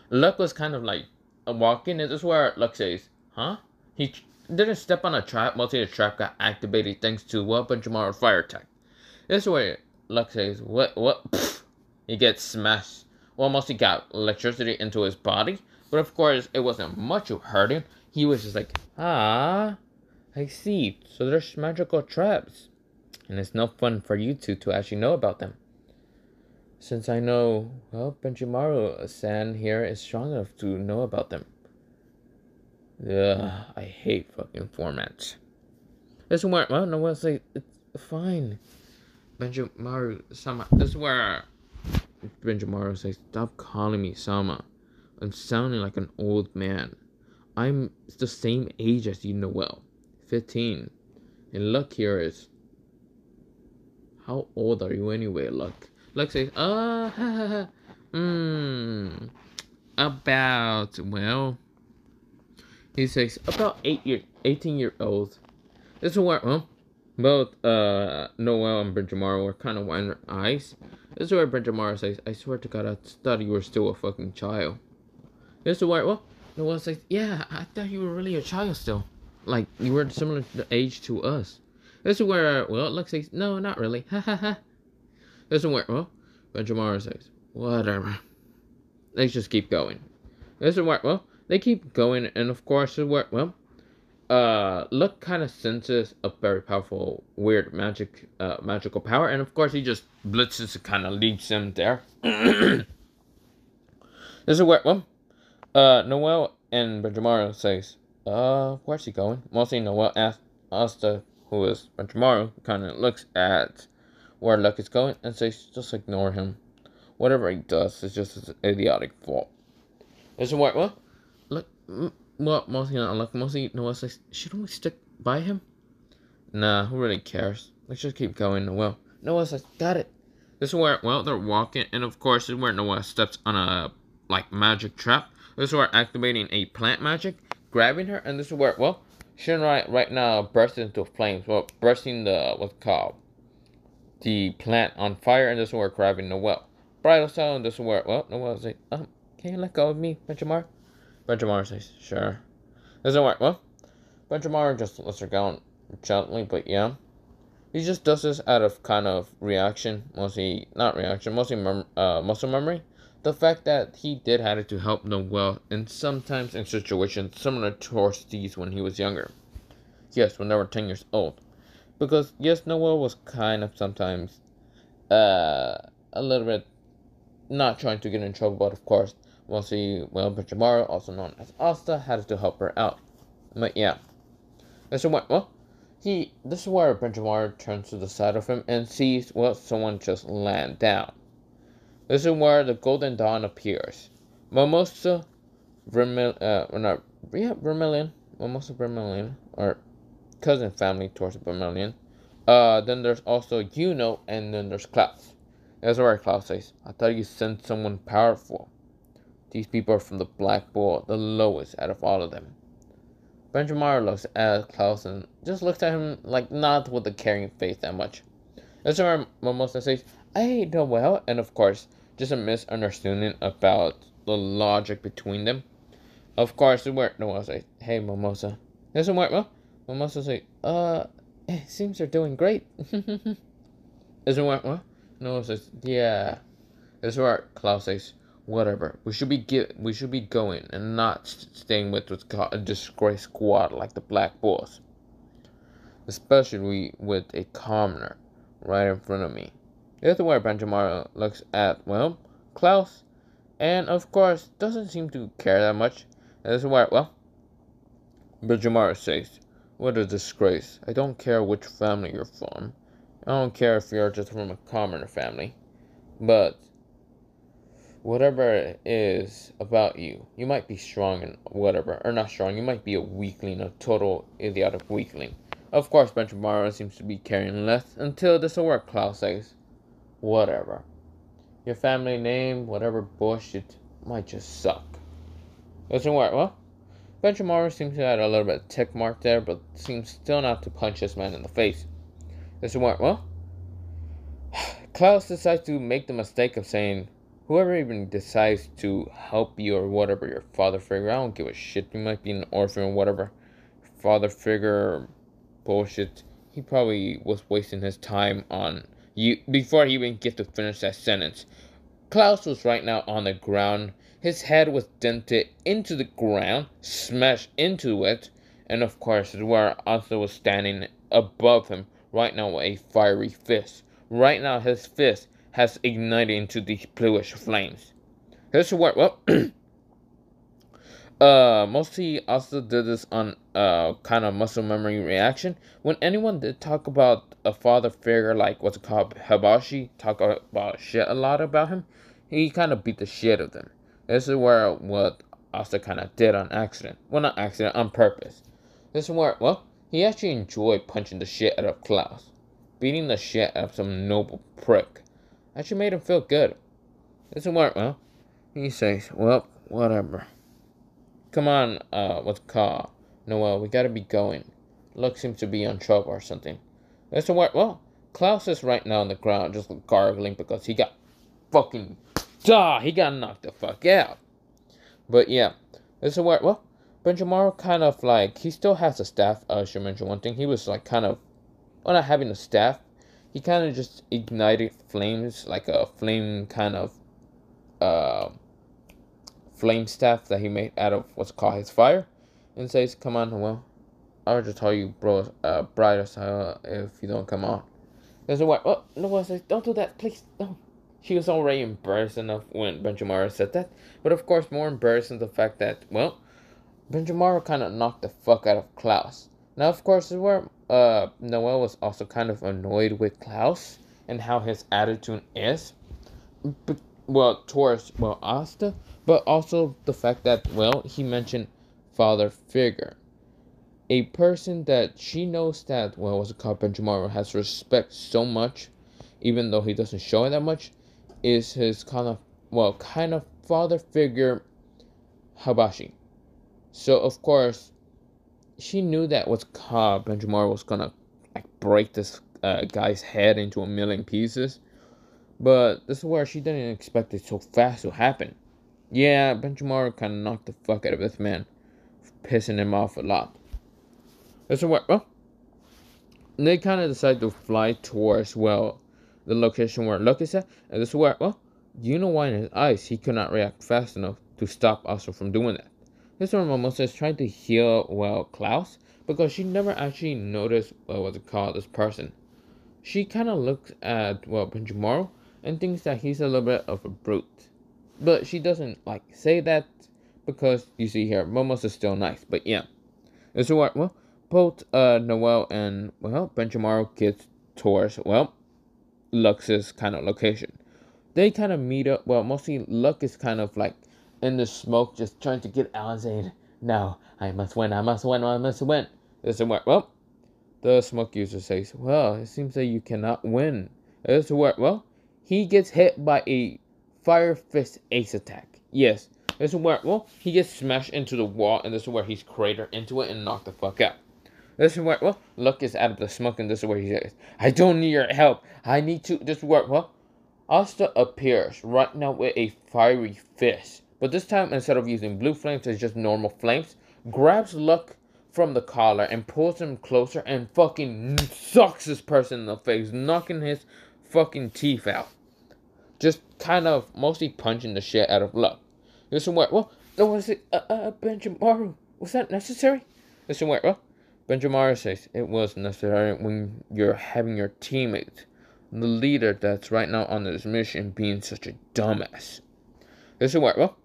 Luck was kind of like walking, and this is where Luck says, huh? He didn't step on a trap, mostly the trap got activated thanks to what Benjamaro fire attack. This is where Luck says, what? Pfft. He gets smashed. Well, mostly got electricity into his body, but of course, it wasn't much of hurting. He was just like, I see. So there's magical traps. And it's no fun for you two to actually know about them. Since I know, well, Benjamaro-san here is strong enough to know about them. Ugh, I hate fucking formats. This is where, well, no one's like, it's fine. Benjamaru-sama. This is where Benjamaru says, stop calling me Sama. I'm sounding like an old man. I'm the same age as you, Noel. 15. And Luck here is, how old are you anyway, Luck? Luck says, about, well, he says, about 18-year-olds. This is where, both Noel and Benjamaro were kind of winding their eyes. This is where Benjamaro says, I swear to God, I thought you were still a fucking child. This is where, well, Noel says, yeah, I thought you were really a child still. Like, you were similar to the age to us. This is where, well, Luck says, no, not really. Ha ha ha. This is where, well, Benjamaro says, whatever. Let's just keep going. This is where, well, they keep going, and of course, this is where, well, Luck kind of senses a very powerful, weird magical power, and of course, he just blitzes and kind of leaves him there. This is where, well, Noel and Benjamaro says, where's he going? Mostly Noel asks Asta, who is Benjamaro, kind of looks at where Luck is going and says, just ignore him. Whatever he does is just his idiotic fault. This is where, well, Luck, well, mostly not Luck, mostly Noel says, shouldn't we stick by him? Nah, who really cares? Let's just keep going, Noel. Noel says, got it. This is where, well, they're walking, and of course, this is where Noel steps on a, like, magic trap. This is where activating a plant magic, grabbing her, and this is where, well, Shinrai right now bursts into flames. Well, bursting the, what's called, the plant on fire, and this is where grabbing Noel. Bridal style, and this is where, well, Noel says, can you let go of me, Benjamar? Benjamar says, sure. This is where, well, Benjamar just lets her go gently, but yeah. He just does this out of kind of reaction, mostly, not reaction, mostly muscle memory. The fact that he did have to help Noel, and sometimes in situations similar towards these when he was younger. Yes, when they were 10 years old. because yes, Noel was kind of sometimes a little bit not trying to get in trouble, but of course, mostly, well, Benjamara, also known as Asta, had to help her out. But yeah, this is where, well, this is where Benjamara turns to the side of him and sees, well, someone just land down. This is where the Golden Dawn appears. Mimosa, Vermilion, Mimosa Vermilion, or cousin family towards Vermilion. Then there's also Juno, and then there's Klaus. That's where Klaus says, I thought you sent someone powerful. These people are from the Black Bull, the lowest out of all of them. Benjamin looks at Klaus and just looks at him like not with a caring face that much. That's where Mimosa says, I know well, and of course, just a misunderstanding about the logic between them. Of course, where Noel says, hey Mimosa. This is where, well, Mimosa says, it seems they're doing great. This is where, well, Noel says, yeah. This is where Klaus says, whatever. We should be going and not staying with what's called a disgraced squad like the Black Bulls. Especially with a commoner right in front of me. This is where Benjamin looks at, well, Klaus, and of course doesn't seem to care that much. And this is where, well, Benjamin says, what a disgrace. I don't care which family you're from. I don't care if you're just from a commoner family. But whatever it is about you, you might be strong and whatever, or not strong, you might be a weakling, a total idiotic weakling. Of course, Benjamin seems to be caring less until this is where Klaus says, whatever. Your family name, whatever bullshit, might just suck. This is where, well, Benjamin seems to have a little bit of tick mark there, but seems still not to punch this man in the face. This is where, well, Klaus decides to make the mistake of saying, whoever even decides to help you or whatever, your father figure, I don't give a shit. You might be an orphan or whatever. Father figure bullshit. He probably was wasting his time on you before he even gets to finish that sentence. Klaus was right now on the ground. His head was dented into the ground, smashed into it, and of course, where Asta was standing above him right now with a fiery fist. Right now, his fist has ignited into these bluish flames. This is what, well, mostly Asta did this on kind of muscle memory reaction. When anyone did talk about a father figure like what's it called, Hibashi, talk about shit a lot about him, he kind of beat the shit of them. This is where what Asta kind of did on accident. Well, not accident, on purpose. This is where, well, he actually enjoyed punching the shit out of Klaus. Beating the shit out of some noble prick actually made him feel good. This is where, well, he says, well, whatever. Come on, what's it called? Noel, we gotta be going. Luck seems to be on trouble or something. This is where, well, Klaus is right now on the ground just gargling because he got fucking, he got knocked the fuck out. But yeah, this is where, well, Benjamin kind of like, he still has a staff. I should mention one thing. He was like kind of, well, not having a staff, he kind of just ignited flames, like a flame kind of flame staff that he made out of what's called his fire, and says, come on, well, I'll just tell you, bro, brighter side if you don't come on. There's a what? Oh, no one says, don't do that, please, no. She was already embarrassed enough when Benjamin said that, but of course more embarrassed in the fact that, well, Benjamin kind of knocked the fuck out of Klaus. Now, of course, this is where Noel was also kind of annoyed with Klaus and how his attitude is, towards, well, Asta, but also the fact that, well, he mentioned father figure. A person that she knows that, well, what's it called, Benjamin has respect so much, even though he doesn't show it that much, is his kind of father figure, Hibashi. So, of course, she knew that what's called Benjamin was gonna like break this guy's head into a million pieces, but this is where she didn't expect it so fast to happen. Yeah, Benjamin kind of knocked the fuck out of this man, pissing him off a lot. This is where, well, they kind of decide to fly towards, well, the location where Luck is at, and this is where, well, you know why in his eyes he could not react fast enough to stop Asta from doing that. This one Mimosa is trying to heal, well, Klaus, because she never actually noticed, well, what's it called, this person. She kind of looks at, well, Benjamaro and thinks that he's a little bit of a brute. But she doesn't, like, say that because, you see here, Momos is still nice. But, yeah. This is what, well, both Noel and, well, Benjamaro get towards, well, Lux's kind of location. They kind of meet up, well, mostly Lux is kind of, like, in the smoke, just trying to get out and say, no, I must win, I must win, I must win. This is what, well, the smoke user says, well, it seems that you cannot win. This is what, well, he gets hit by a Fire Fist Ace attack. Yes, this is where, well, he gets smashed into the wall, and this is where he's cratered into it and knocked the fuck out. This is where, well, Luck is out of the smoke, and this is where he says, I don't need your help. I need to, this is where, well, Asta appears right now with a fiery fist. But this time, instead of using blue flames, it's just normal flames. Grabs Luck from the collar and pulls him closer and fucking sucks this person in the face, knocking his fucking teeth out. Just kind of mostly punching the shit out of Luck. This is where, well, no one said, Benjamaru, was that necessary? This is where, well, Benjamaru says it was necessary when you're having your teammate, the leader that's right now on this mission, being such a dumbass. This is where, well,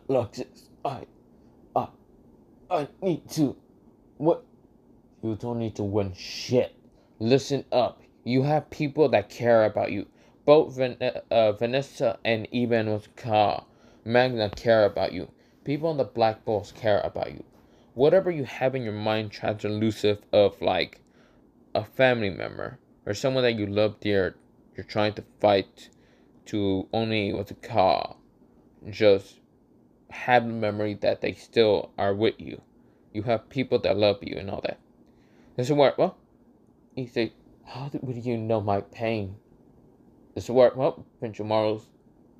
Look, I need to, what? You don't need to win shit. Listen up. You have people that care about you. Both Vanessa and even with Magna care about you. People in the Black Bulls care about you. Whatever you have in your mind translucent of, like, a family member or someone that you love dear, you're trying to fight to only, just have the memory that they still are with you. You have people that love you and all that. This is where, well, he said, how would you know my pain? This is where, well, Benjamaro's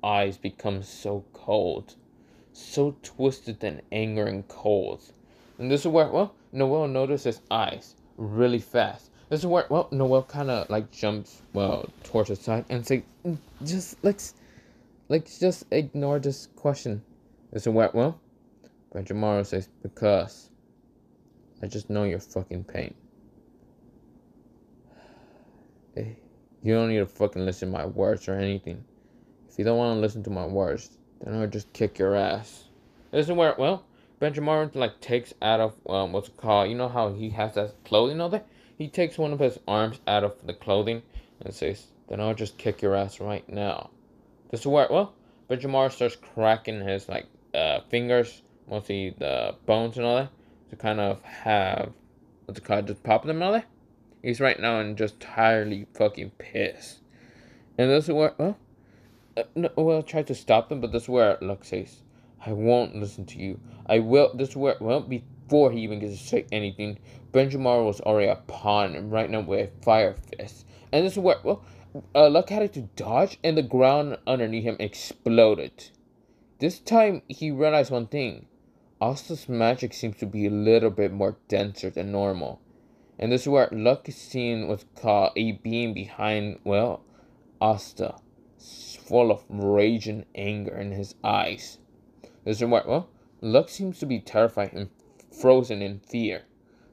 eyes become so cold. So twisted and anger and cold. And this is where, well, Noel notices his eyes really fast. This is where, well, Noel kind of, like, jumps, well, towards the side and say, let's just ignore this question. This is where, well, Benjamaro says, because I just know your fucking pain. Hey, you don't need to fucking listen to my words or anything. If you don't want to listen to my words, then I'll just kick your ass. This is where, well, Benjamaro, like, takes out of, what's it called? You know how he has that clothing over there? He takes one of his arms out of the clothing and says, then I'll just kick your ass right now. This is where, well, Benjamaro starts cracking his, like, fingers, mostly the bones and all that, to kind of have, what's it called, just pop them out there. He's right now and just entirely fucking pissed. And this is where, well, try to stop them, but this is where Luck says, I won't listen to you. I will, this is where, well, before he even gets to say anything, Benjamaro was already upon him right now with a fire fist. And this is where, well, Luck had to dodge, and the ground underneath him exploded. This time, he realized one thing. Asta's magic seems to be a little bit more denser than normal. And this is where Luck is seeing what's called a being behind, well, Asta, full of rage and anger in his eyes. This is where, well, Luck seems to be terrified and frozen in fear.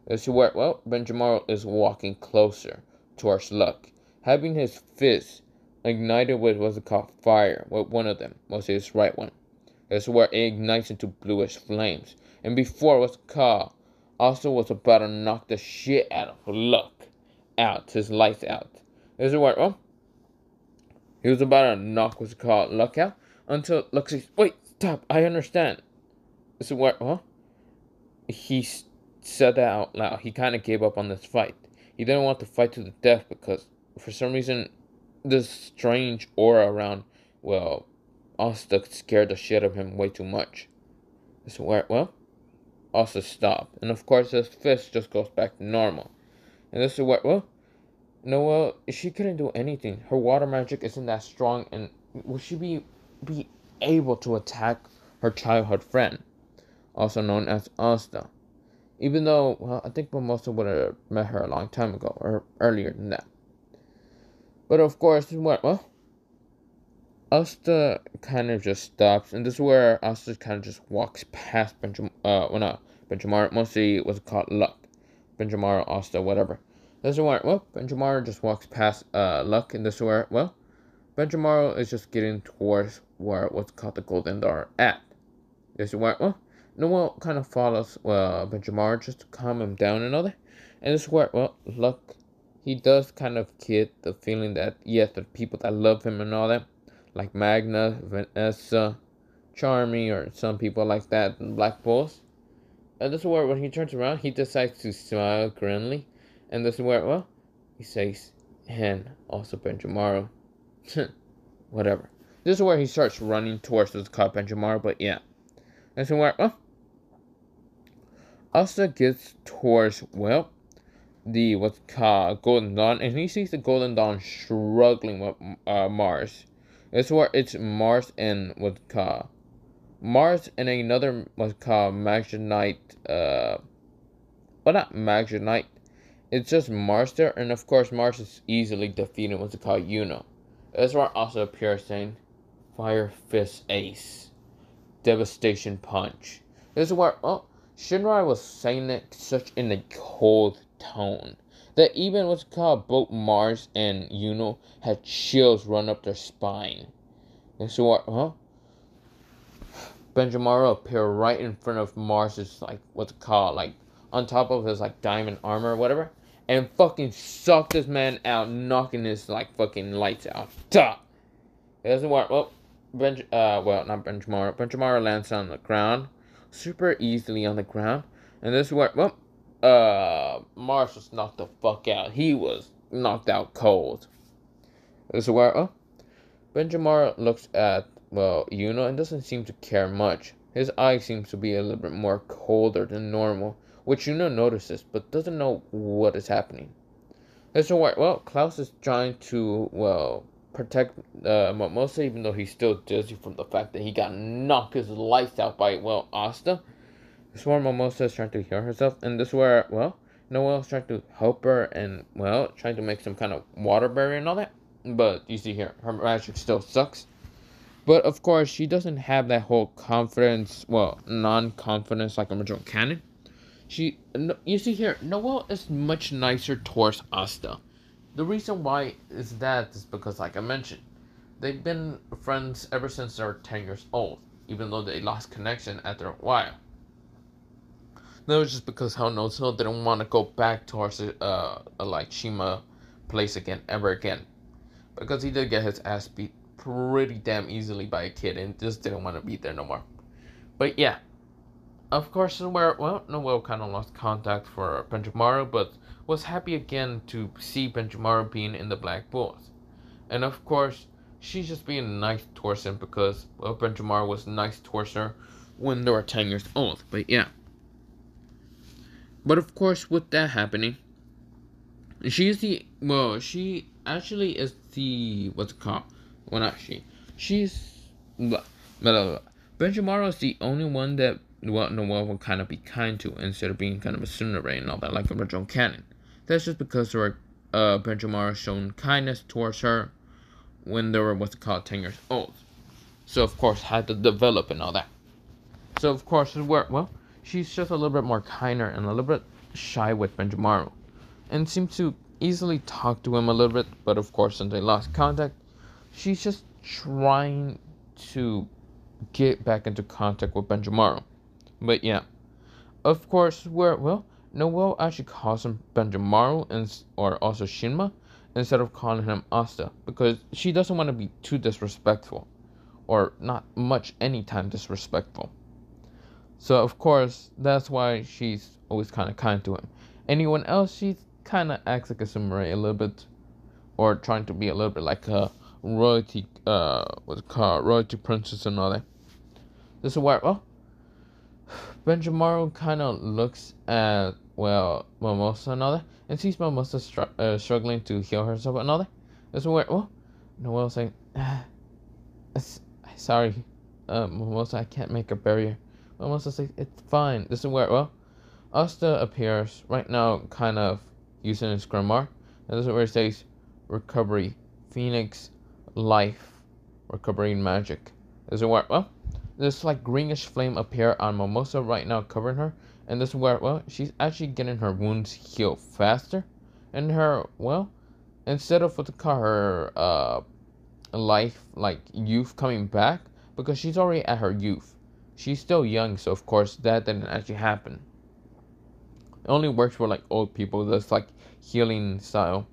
This is where, well, Benjamaro is walking closer towards Luck, having his fist ignited with what's called fire, with one of them, mostly his right one. This is where it ignites into bluish flames. And before what's called, Asta was about to knock the shit out of Luck out, his lights out. This is where, well, he was about to knock what's called Luck out until Luck says, wait, stop, I understand. This is where, well, he said that out loud. He kind of gave up on this fight. He didn't want to fight to the death because for some reason this strange aura around, well, Asta scared the shit out of him way too much. This is where, well, Asta stopped. And of course his fist just goes back to normal. And this is where, well, Noel, she couldn't do anything. Her water magic isn't that strong, and will she be able to attack her childhood friend, also known as Asta? Even though, well, I think Mimosa would have met her a long time ago, or earlier than that. But of course, well, Asta kind of just stops, and this is where Asta kind of just walks past Benjamar, mostly what's called Luck. Benjamar, Asta, whatever. This is where, well, Benjamar just walks past Luck, and this is where, well, Benjamar is just getting towards where what's called the Golden Door at. This is where, well, Noel kind of follows, well, Benjamar just to calm him down and all that. And this is where, well, Luck, he does kind of get the feeling that, yes, the people that love him and all that, like Magna, Vanessa, Charmy, or some people like that, and Black Bulls. And this is where when he turns around, he decides to smile grimly. And this is where, well, he says, and also Benjamaro. Whatever. This is where he starts running towards the car Benjamaro, but yeah. This is where, well, Asta gets towards, well, the what's called Golden Dawn, and he sees the Golden Dawn struggling with Mars. It's where it's Mars and what's called Mars and another what's called Magnite. Well, not Magnite. It's just Mars there, and of course Mars is easily defeated. What's it called? That's where also appears saying, "Fire Fist Ace, Devastation Punch." This is where Shinrai was saying it such in a cold tone that even what's called both Mars and Yuno had chills run up their spine. And so Benjamaro appeared right in front of Mars's like what's it called, like on top of his like diamond armor or whatever, and fucking sucked this man out, knocking his like fucking lights out. Duh. It doesn't work. Well, not Benjamaro. Benjamaro lands on the ground, super easily on the ground, and this is where Mars was knocked the fuck out. He was knocked out cold. This is where Benjamar looks at Yuno and doesn't seem to care much. His eye seems to be a little bit more colder than normal, which Yuno notices but doesn't know what is happening. This is where Klaus is trying to protect Mimosa, even though he's still dizzy from the fact that he got knocked his lights out by Asta. This is where Mimosa is trying to heal herself, and this is where, Noel's trying to help her and, trying to make some kind of water barrier and all that. But you see here, her magic still sucks. But of course, she doesn't have that whole confidence, non-confidence like original canon. You see here, Noel is much nicer towards Asta. The reason why is because, like I mentioned, they've been friends ever since they were 10 years old, even though they lost connection after a while. That was just because Hell Knows Hill didn't want to go back towards like Shima place ever again. Because he did get his ass beat pretty damn easily by a kid and just didn't want to be there no more. But yeah. Of course, Noel kind of lost contact for Benjamaro, but was happy again to see Benjamaro being in the Black Bulls. And of course, she's just being nice towards him because, Benjamaro was nice towards her when they were 10 years old. But yeah. But of course, with that happening, she actually is the, what's it called? Well, not she. Benjamaro is the only one that, Noel will kind of be kind to instead of being kind of a Tsunade and all that, like original canon. That's just because Benjamaro shown kindness towards her when they were, 10 years old. So, of course, had to develop and all that. So, of course, she's just a little bit more kinder and a little bit shy with Benjamaro. And seems to easily talk to him a little bit, but of course, since they lost contact, she's just trying to get back into contact with Benjamaro. But yeah, of course, Noel actually calls him Benjamaro or also Shinma instead of calling him Asta because she doesn't want to be too disrespectful, or not much anytime disrespectful. So of course, that's why she's always kind of kind to him. Anyone else, she kind of acts like a samurai a little bit, or trying to be a little bit like a royalty, royalty princess and all that. This is where, Benjamaro kind of looks at, Mimosa and all that, and sees Mimosa struggling to heal herself and all that. This is where, Noel's saying, sorry, Mimosa, I can't make a barrier. Mimosa says, it's fine. This is where, Asta appears right now, kind of using his grimoire, and this is where it says, recovery, phoenix, life, recovering magic. This is where, well, this like greenish flame appear on Mimosa right now covering her. And this is where, well, she's actually getting her wounds healed faster. And her, well, instead of what to call her life, like youth coming back, because she's already at her youth. She's still young, so of course that didn't actually happen. It only works for like old people. That's like healing style.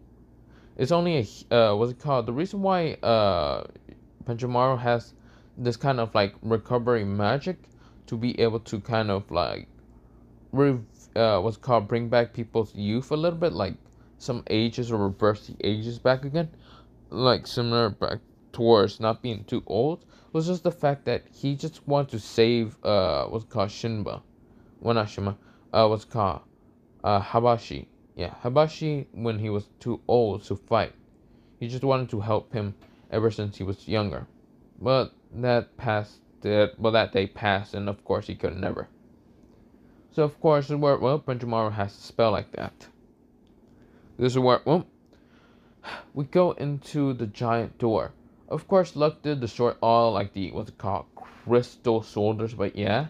It's only a what's it called? The reason why Benjamaro has this kind of like recovery magic to be able to kind of like what's it called, bring back people's youth a little bit, like some ages, or reverse the ages back again, like similar back towards not being too old, was just the fact that he just wanted to save what's called Shinba. Well, not Shinba. What's called Habashi. Yeah, Habashi, when he was too old to fight. He just wanted to help him ever since he was younger. But that that day passed, and of course he could never. So of course, well, Benjamaro has a spell like that. This is where, well, we go into the giant door. Of course, Luck did destroy all like the what's it called, crystal soldiers, but yeah.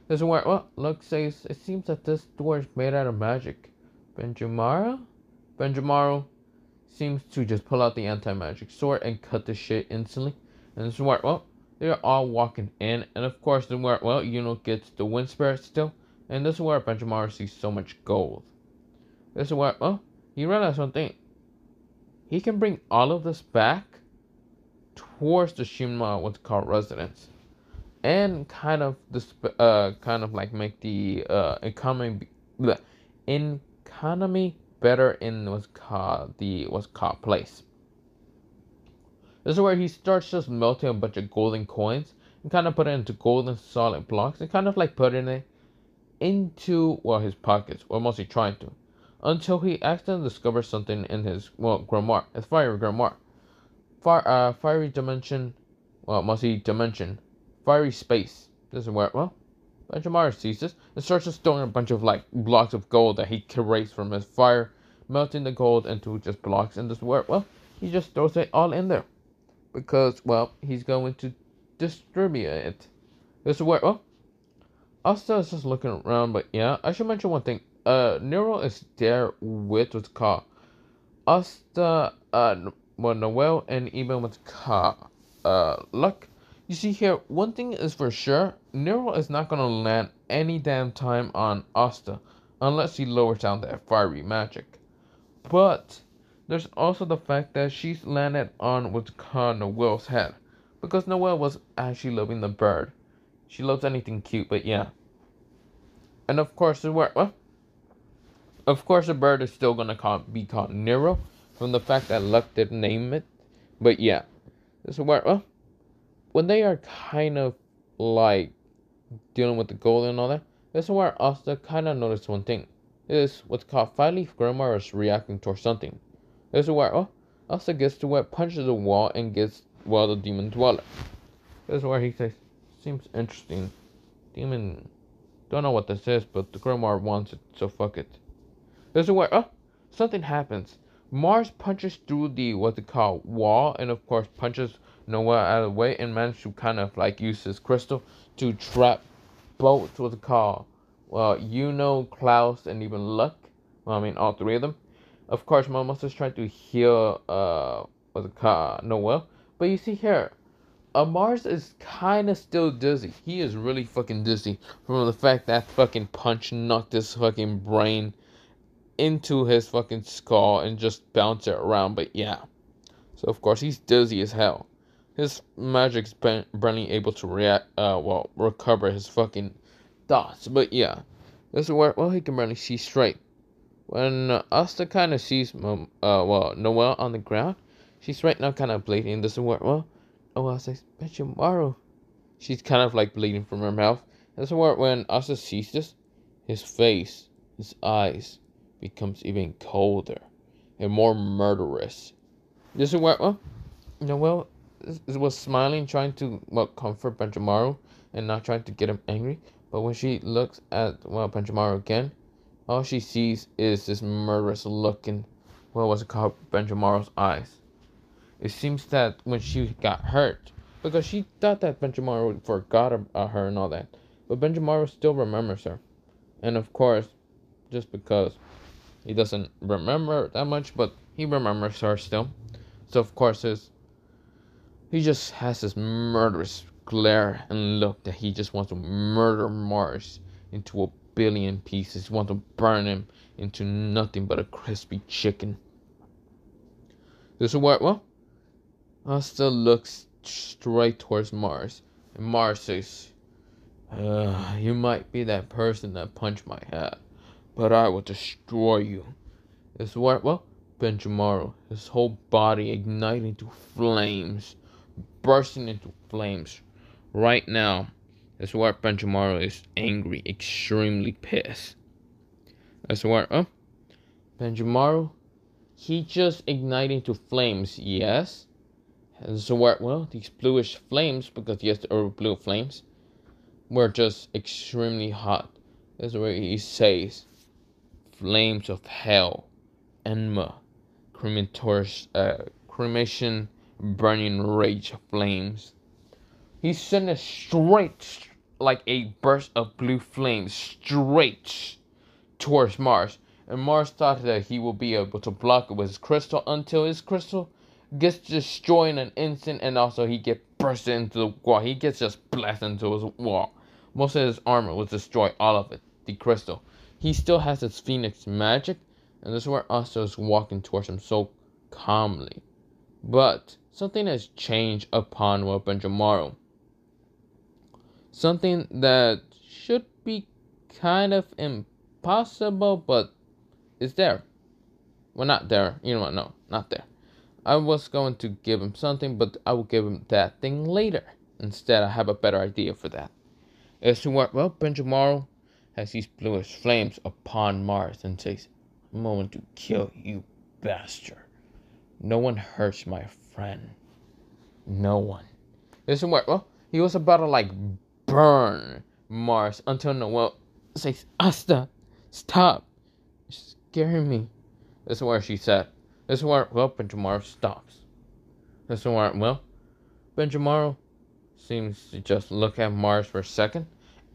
This is where, well, Luck says it seems that this door is made out of magic. Benjamaro seems to just pull out the anti-magic sword and cut the shit instantly. And this is where, well, they're all walking in, and of course, this is where, well, gets the wind spirit still, and this is where Benjamaro sees so much gold. This is where, well, he realized something. He can bring all of this back towards the Shinma what's called residence, and kind of this like make the economy better in what's called place. This is where he starts just melting a bunch of golden coins and kind of put it into golden solid blocks and kind of like putting it into, well, his pockets, or mostly trying to, until he accidentally discovers something in his, well, grimoire, his fiery grimoire. Fiery dimension, well, mostly dimension, fiery space. This is where, well, Benjamaro sees this and starts just throwing a bunch of like blocks of gold that he creates from his fire, melting the gold into just blocks, and this is where, well, he just throws it all in there. Because, well, he's going to distribute it. This is where, well, Asta is just looking around, but yeah, I should mention one thing. Nero is there with what's called Asta, Noel, and even what's called Luck. You see here, one thing is for sure, Nero is not gonna land any damn time on Asta unless he lowers down that fiery magic. But there's also the fact that she's landed on what's called Noel's head, because Noel was actually loving the bird. She loves anything cute, but yeah. And of course, the bird is still gonna be called Nero, from the fact that Luck didn't name it. But yeah, this is where, well, when they are kind of like dealing with the gold and all that, this is where Asta kind of noticed one thing. Is what's called Five Leaf Grimoire is reacting towards something. This is where, Asta gets to where punches the wall and gets, well, the demon dweller. This is where he says, seems interesting. Demon, don't know what this is, but the Grimoire wants it, so fuck it. This is where, something happens. Mars punches through the, what's it called, wall, and of course punches Noah out of the way, and manages to kind of like use his crystal to trap both, what's it called, well, Klaus, and even Luck. Well, I mean, all three of them. Of course, Mimosa's trying to heal, what's it called, Noel. But you see here, Mars is kind of still dizzy. He is really fucking dizzy from the fact that fucking punch knocked his fucking brain into his fucking skull and just bounced it around. But yeah. So, of course, he's dizzy as hell. His magic's barely able to recover his fucking thoughts. But yeah. This is where, well, he can barely see straight. When Asta kind of sees, Noel on the ground, she's right now kind of bleeding. This is where, well, Noel says, Benjamaro. She's kind of like bleeding from her mouth. This is where, when Asta sees this, his face, his eyes, becomes even colder and more murderous. This is where, well, Noel was smiling, trying to, well, comfort Benjamaro and not trying to get him angry. But when she looks at, well, Benjamaro again, all she sees is this murderous look in, well, what's it called, Benjamaro's eyes. It seems that when she got hurt, because she thought that Benjamaro forgot about her and all that. But Benjamaro still remembers her. And of course, just because he doesn't remember that much, but he remembers her still. So of course, he just has this murderous glare and look that he just wants to murder Mars into a billion pieces. He wants to burn him into nothing but a crispy chicken. This is what, well, Asta looks straight towards Mars, and Mars says, you might be that person that punched my head, but I will destroy you. This is what, well, Benjamaro, his whole body igniting to flames, bursting into flames. Right now, this is what Benjamaro is angry, extremely pissed. That's what, Benjamaro, he just igniting to flames, yes. And so what, well, these bluish flames, because yes, the blue flames, were just extremely hot. That's where he says, flames of hell, enma, cremation, burning rage flames. He sent it straight, like a burst of blue flames, straight towards Mars. And Mars thought that he will be able to block it with his crystal until his crystal gets destroyed in an instant, and also he gets bursted into the wall. He gets just blasted into his wall. Most of his armor was destroyed, all of it, the crystal. He still has his Phoenix magic, and this is where Asta is walking towards him so calmly. But something has changed upon Benjamaro. Something that should be kind of impossible, but is there. Well, not there. You know what? No, not there. I was going to give him something, but I will give him that thing later. Instead, I have a better idea for that. As to what, well, Benjamaro has these bluish flames upon Mars and says, I'm going to kill you, bastard. No one hurts my friend. No one. This is what, well, he was about to, like, burn Mars until Noel says, Asta, stop. You're scaring me. This is where she said. This is where, well, Benjamaro stops. This is where, well, Benjamaro seems to just look at Mars for a second.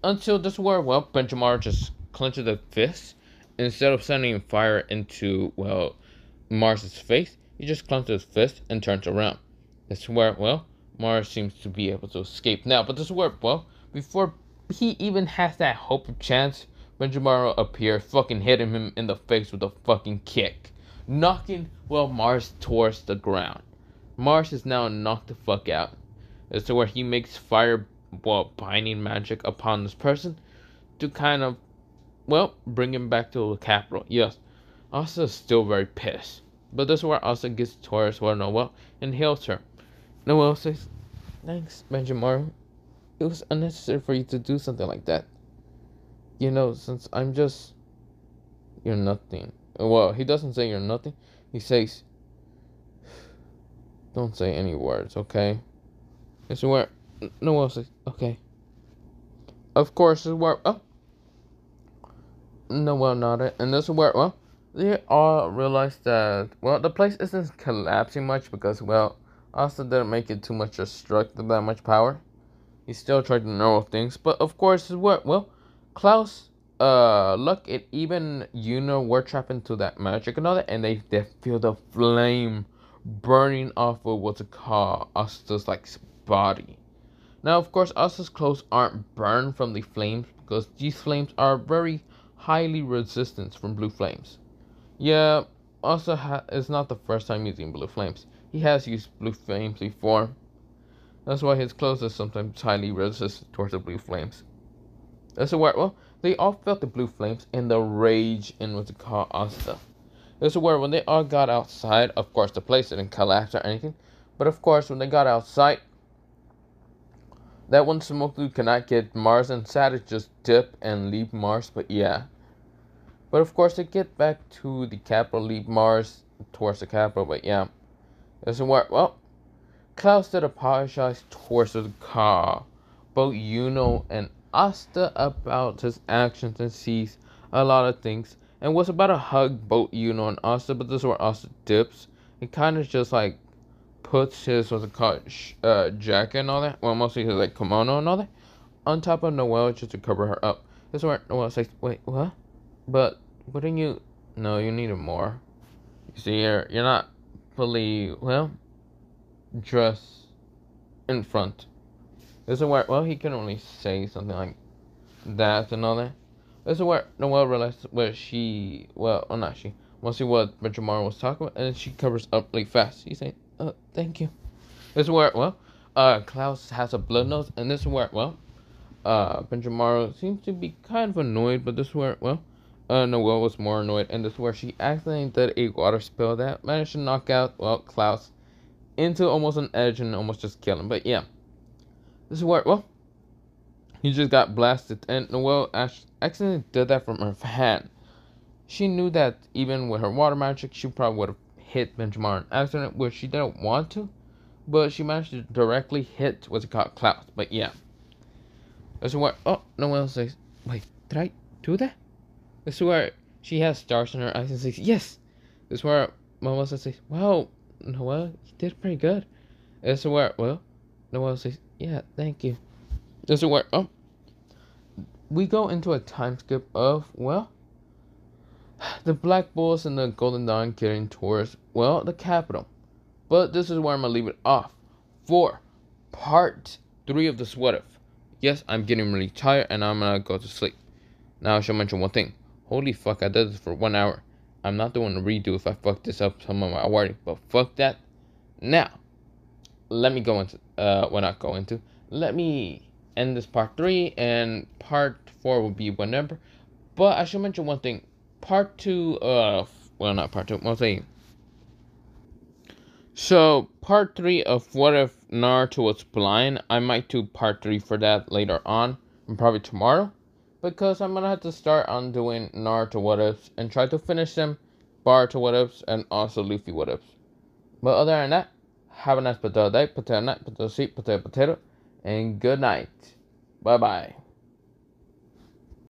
Until this is where, well, Benjamaro just clenches the fist. Instead of sending fire into, well, Mars's face, he just clenches his fist and turns around. This is where, well, Mars seems to be able to escape now. But this is where, well, before he even has that hope of chance, Benjamaro appears, fucking hitting him in the face with a fucking kick. Knocking, well, Mars towards the ground. Mars is now knocked the fuck out. This is where he makes fire, well, binding magic upon this person to kind of, well, bring him back to the capital. Yes, Asta is still very pissed. But this is where Asta gets towards where Noel and hails her. Noel says, thanks, Benjamaro. It was unnecessary for you to do something like that. You know, since I'm just... You're nothing. Well, he doesn't say you're nothing. He says, don't say any words, okay? This is where Noel says, okay. Of course, this is where... Oh. Noel nodded. And this is where, well, they all realize that, well, the place isn't collapsing much because, well, Asta didn't make it too much destructive, that much power. He still tried to know things. But, of course, this is where, well, Klaus, Luck, and even were trapped into that magic and all that, and they feel the flame burning off of what's it called, Asta's, like, body. Now, of course, Asta's clothes aren't burned from the flames because these flames are very highly resistant from blue flames. Yeah, Asta is not the first time using blue flames. He has used blue flames before. That's why his clothes are sometimes highly resistant towards the blue flames. That's why, well, they all felt the blue flames and the rage in what's it called, Asta. This is where when they all got outside, of course the place didn't collapse or anything, but of course when they got outside, that one smoke dude cannot get Mars and Saturn just dip and leave Mars, but yeah. But of course they get back to the capital, leave Mars towards the capital, but yeah. This is where, well, Klaus did apologize towards the car, both and Asta about his actions and sees a lot of things, and was about to hug both and Asta, but this is where Asta dips and kind of just like puts his, what's it called, jacket and all that, well, mostly his, like, kimono and all that, on top of Noelle just to cover her up. This is where Noelle says, wait, what? But wouldn't you, no, you needed more. You see, you're not fully, well, dressed in front. This is where, well, he can only say something like that and all that. This is where Noelle realized where she, well, not she, mostly what Benjamin was talking about, and she covers up like fast. He's saying, thank you. This is where, well, Klaus has a blood nose, and this is where, well, Benjamin seems to be kind of annoyed, but this is where, well, Noelle was more annoyed, and this is where she accidentally did a water spill that managed to knock out, well, Klaus into almost an edge and almost just kill him. But yeah, this is where, well, he just got blasted, and Noelle accidentally did that from her hand. She knew that even with her water magic, she probably would have hit Benjamin in accident, which she didn't want to, but she managed to directly hit what's it called, Klaus. But yeah, this is where, oh, Noelle says, wait, did I do that? This is where she has stars in her eyes and says, yes. This is where Melissa says, wow, Noelle, you did pretty good. This is where, well, Noelle says, yeah, thank you. This is where, oh, we go into a time skip of, well, the Black Bulls and the Golden Dawn getting towards, well, the capital. But this is where I'm going to leave it off for part 3 of this What If. Yes, I'm getting really tired and I'm going to go to sleep. Now I should mention one thing. Holy fuck, I did this for 1 hour. I'm not doing a redo if I fuck this up some of my wording, but fuck that. Now, let me go into, let me end this part 3, and part 4 will be whenever. But I should mention one thing. Part 2, well, not part 2, I'll say. So, part 3 of What If Naruto Was Blind, I might do part 3 for that later on, and probably tomorrow. Because I'm gonna have to start on doing Naruto What Ifs, and try to finish them, Boruto What Ifs, and also Luffy What Ifs. But other than that, have a nice potato day, potato night, potato sheep, potato, and good night. Bye-bye.